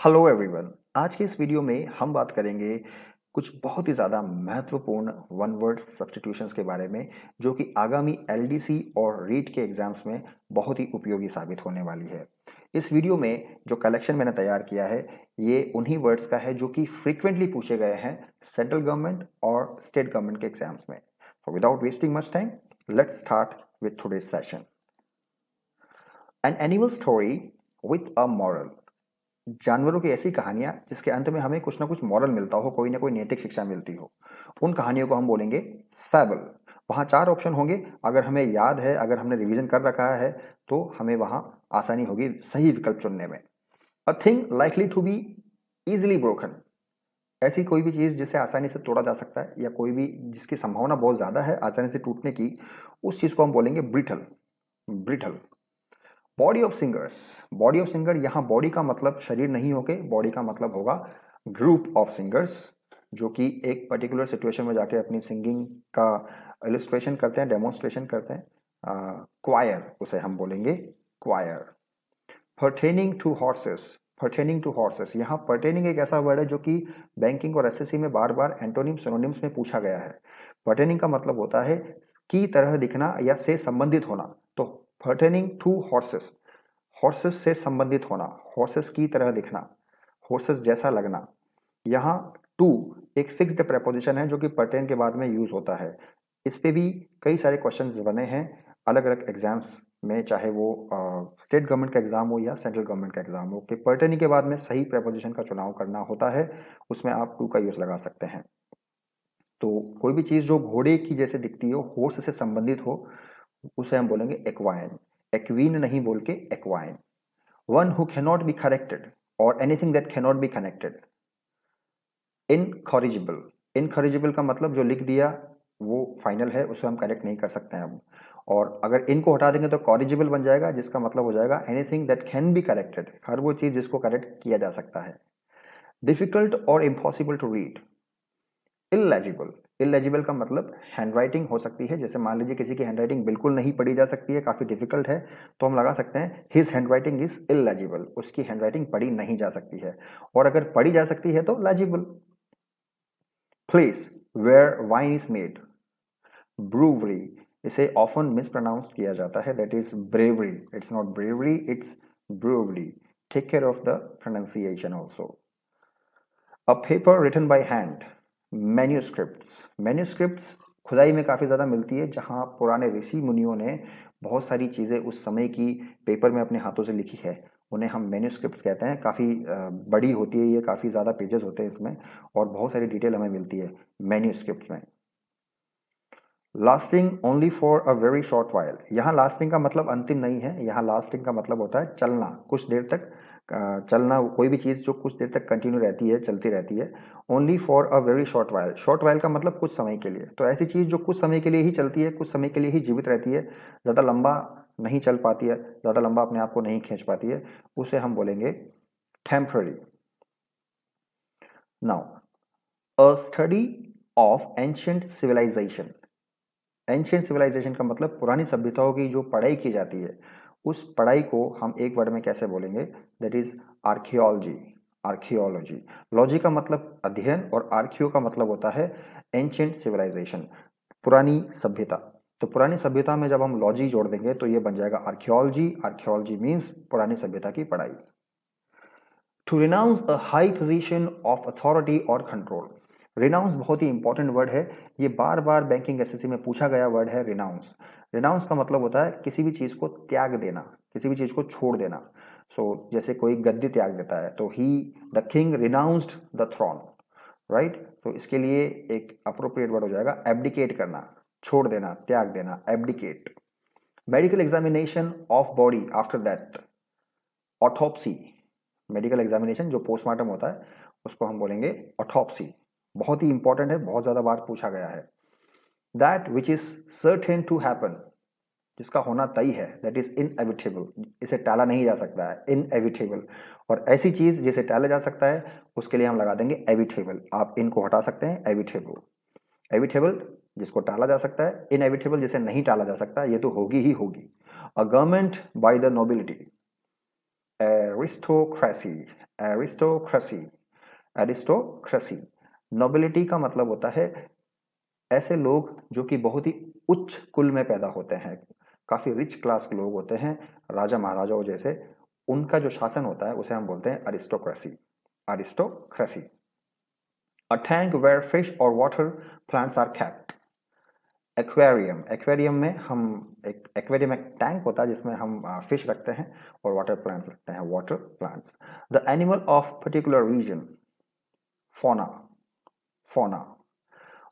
Hello everyone. आज के इस वीडियो में हम बात करेंगे कुछ बहुत ही ज़्यादा महत्वपूर्ण वन वर्ड सब्स्टिट्यूशंस के बारे में, जो कि आगामी एलडीसी और रीट के एग्जाम्स में बहुत ही उपयोगी साबित होने वाली है। इस वीडियो में जो कलेक्शन मैंने तैयार किया है, ये उन्हीं वर्ड्स का है जो कि फ्रीक्वेंटली पूछे गए हैं सेंट्रल गवर्नमेंट और स्टेट गवर्नमेंट के एग्जाम्स में। So without wasting much time, let's start with today's session. An animal story with a moral. जानवरों की ऐसी कहानियां जिसके अंत में हमें कुछ ना कुछ मॉरल मिलता हो, कोई ना कोई नैतिक शिक्षा मिलती हो, उन कहानियों को हम बोलेंगे फैबल। वहाँ चार ऑप्शन होंगे। अगर हमें याद है, अगर हमने रिवीजन कर रखा है, तो हमें वहाँ आसानी होगी सही विकल्प चुनने में। A thing likely to be easily broken. ऐसी कोई भी चीज़ जिसे आसानी से तोड़ा जा सकता है, या कोई भी जिसकी संभावना बहुत ज़्यादा है आसानी से टूटने की, उस चीज़ को हम बोलेंगे brittle. Brittle. Body of singers. Body of singer, यहाँ बॉडी का मतलब शरीर नहीं होके बॉडी का मतलब होगा ग्रुप ऑफ सिंगर्स, जो कि एक पर्टिकुलर सिचुएशन में जाके अपनी सिंगिंग का इलस्ट्रेशन करते हैं, डेमोन्स्ट्रेशन करते हैं। क्वायर उसे हम बोलेंगे equine. Pertaining to horses. Pertaining to horses, यहाँ पर्टेनिंग एक ऐसा वर्ड है जो कि बैंकिंग और एसएससी में बार बार एंटोनिम सिनोनिम्स में पूछा गया है। पर्टेनिंग का मतलब होता है की तरह दिखना या से संबंधित होना। तो पर्टेनिंग टू हॉर्सेस, हॉर्सेस से संबंधित होना, हॉर्सेस की तरह दिखना, हॉर्सेस जैसा लगना। यहाँ टू एक फिक्स्ड प्रेपोजिशन है जो कि पर्टेन के बाद में यूज होता है। इस पे भी कई सारे क्वेश्चंस बने हैं अलग अलग एग्जाम्स में, चाहे वो स्टेट गवर्नमेंट का एग्जाम हो या सेंट्रल गवर्नमेंट का एग्जाम हो, कि पर्टेनी के बाद में सही प्रेपोजिशन का चुनाव करना होता है, उसमें आप टू का यूज लगा सकते हैं। तो कोई भी चीज़ जो घोड़े की जैसे दिखती हो, हॉर्स से संबंधित हो, उसे हम बोलेंगे एक्वाइन। एक्वीन नहीं बोल के एक्वाइन। One who cannot be corrected or anything that cannot be connected. Incorrigible. Incorrigible का मतलब जो लिख दिया वो फाइनल है, उसे हम करेक्ट नहीं कर सकते हैं अब। और अगर इनको हटा देंगे तो कॉरिजिबल बन जाएगा, जिसका मतलब हो जाएगा anything that can be corrected, हर वो चीज़ जिसको करेक्ट किया जा सकता है। डिफिकल्ट और impossible to read. Illegible. Illegible का मतलब हैंडराइटिंग हो सकती है, जैसे मान लीजिए किसी की हैंडराइटिंग बिल्कुल नहीं पढ़ी जा सकती है, काफ़ी डिफिकल्ट है, तो हम लगा सकते हैं हिज हैंडराइटिंग इज इलेजिबल, उसकी हैंडराइटिंग पढ़ी नहीं जा सकती है। और अगर पढ़ी जा सकती है तो legible. Place where wine is made. Brewery, इसे ऑफन मिसप्रोनाउंस किया जाता है, that is brewery. It's not brewery, it's brewery. Take care of the pronunciation also. A paper written by hand. Manuscripts. Manuscripts खुदाई में काफ़ी ज़्यादा मिलती है, जहाँ पुराने ऋषि मुनियों ने बहुत सारी चीज़ें उस समय की पेपर में अपने हाथों से लिखी है, उन्हें हम मैन्यूस्क्रिप्ट्स कहते हैं। काफ़ी बड़ी होती है ये, काफ़ी ज़्यादा पेजेस होते हैं इसमें, और बहुत सारी डिटेल हमें मिलती है मैन्यूस्क्रिप्ट्स में। Lasting only for a very short while. यहाँ लास्टिंग का मतलब अंतिम नहीं है, यहाँ लास्टिंग का मतलब होता है चलना, कुछ देर तक चलना। कोई भी चीज़ जो कुछ देर तक कंटिन्यू रहती है, चलती रहती है। Only for a very short while. Short while का मतलब कुछ समय के लिए, तो ऐसी चीज़ जो कुछ समय के लिए ही चलती है, कुछ समय के लिए ही जीवित रहती है, ज़्यादा लंबा नहीं चल पाती है, ज़्यादा लंबा अपने आप को नहीं खींच पाती है, उसे हम बोलेंगे temporary. Now a study of ancient civilisation. Ancient civilisation का मतलब पुरानी सभ्यताओं की जो पढ़ाई की जाती है, उस पढ़ाई को हम एक वर्ड में कैसे बोलेंगे, that is archaeology. Archaeology. Logy का मतलब अध्ययन और आर्कियो का मतलब होता है एंशियंट सिविलाइजेशन, पुरानी सभ्यता। तो पुरानी सभ्यता में जब हम लॉजी जोड़ देंगे तो ये बन जाएगा आर्कियोलॉजी। आर्कियोलॉजी मीन्स पुरानी सभ्यता की पढ़ाई। To renounce a high position of authority और कंट्रोल। रिनाउंस बहुत ही इंपॉर्टेंट वर्ड है, ये बार बार बैंकिंग एसएससी में पूछा गया वर्ड है रिनाउंस। रिनाउंस का मतलब होता है किसी भी चीज़ को त्याग देना, किसी भी चीज़ को छोड़ देना। जैसे कोई गद्दी त्याग देता है तो he the king renounced the throne, right. तो इसके लिए एक अप्रोप्रिएट वर्ड हो जाएगा एब्डिकेट करना, छोड़ देना, त्याग देना, abdicate. Medical examination of body after death. Autopsy. Medical examination जो पोस्टमार्टम होता है उसको हम बोलेंगे ऑटोप्सी। बहुत ही इंपॉर्टेंट है, बहुत ज़्यादा बार पूछा गया है। That which is certain to happen, जिसका होना तय है, दैट इज इनएविटेबल, इसे टाला नहीं जा सकता है, इनएविटेबल। और ऐसी चीज़ जिसे टाला जा सकता है उसके लिए हम लगा देंगे एविटेबल। आप इनको हटा सकते हैं, एविटेबल। एविटेबल जिसको टाला जा सकता है, इनएविटेबल जिसे नहीं टाला जा सकता, ये तो होगी ही होगी। A government by the nobility. Aristocracy, aristocracy, aristocracy. Nobility का मतलब होता है ऐसे लोग जो कि बहुत ही उच्च कुल में पैदा होते हैं, काफी रिच क्लास के लोग होते हैं, राजा महाराजाओं जैसे, उनका जो शासन होता है उसे हम बोलते हैं aristocracy, aristocracy. A tank where fish और water plants are kept. Aquarium, aquarium में हम एक एक्वेरियम एक टैंक होता है जिसमें हम फिश रखते हैं और वाटर प्लांट्स रखते हैं, water plants. The animal of particular region, fauna, fauna.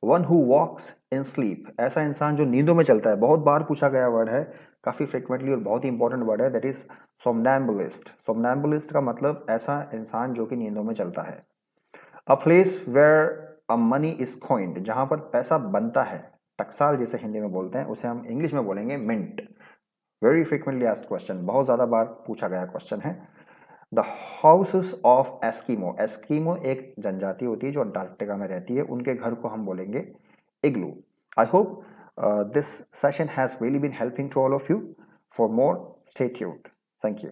One who walks in sleep, ऐसा इंसान जो नींदों में चलता है, बहुत बार पूछा गया वर्ड है, काफी फ्रिक्वेंटली और बहुत ही इंपॉर्टेंट वर्ड है, दैट इज सोमनैम्बुलिस्ट। सोमनैम्बुलिस्ट का मतलब ऐसा इंसान जो कि नींदों में चलता है। A place where a money is coined, जहां पर पैसा बनता है, टकसाल जिसे हिंदी में बोलते हैं, उसे हम इंग्लिश में बोलेंगे mint. Very frequently asked question, बहुत ज्यादा बार पूछा गया क्वेश्चन है। The houses of Eskimo, Eskimo एक जनजाति होती है जो अंटार्कटिका में रहती है, उनके घर को हम बोलेंगे igloo. I hope this session has really been helping to all of you. For more stay tuned. Thank you.